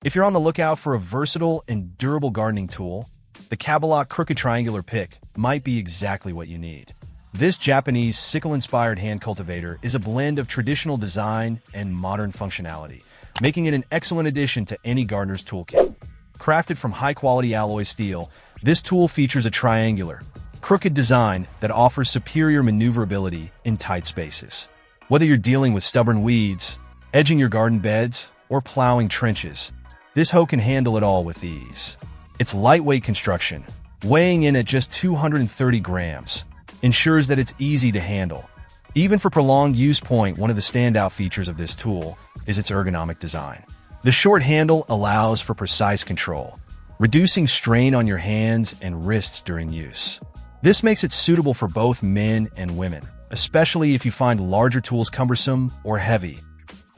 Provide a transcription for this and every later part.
If you're on the lookout for a versatile and durable gardening tool, the Cabilock crooked triangular pick might be exactly what you need. This Japanese sickle-inspired hand cultivator is a blend of traditional design and modern functionality, making it an excellent addition to any gardener's toolkit. Crafted from high-quality alloy steel, this tool features a triangular, crooked design that offers superior maneuverability in tight spaces. Whether you're dealing with stubborn weeds, edging your garden beds, or plowing trenches, this hoe can handle it all with ease. Its lightweight construction, weighing in at just 230 grams, ensures that it's easy to handle. Even for prolonged use, one of the standout features of this tool is its ergonomic design. The short handle allows for precise control, reducing strain on your hands and wrists during use. This makes it suitable for both men and women, especially if you find larger tools cumbersome or heavy.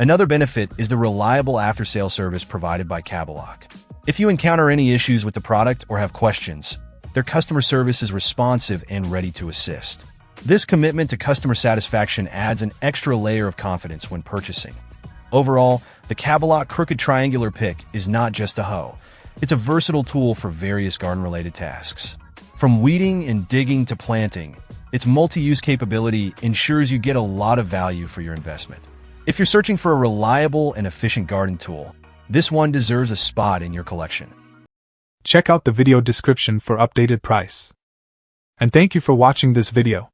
Another benefit is the reliable after-sale service provided by Cabilock. If you encounter any issues with the product or have questions, their customer service is responsive and ready to assist. This commitment to customer satisfaction adds an extra layer of confidence when purchasing. Overall, the Cabilock crooked triangular pick is not just a hoe. It's a versatile tool for various garden-related tasks. From weeding and digging to planting, its multi-use capability ensures you get a lot of value for your investment. If you're searching for a reliable and efficient garden tool, this one deserves a spot in your collection. Check out the video description for updated price. And thank you for watching this video.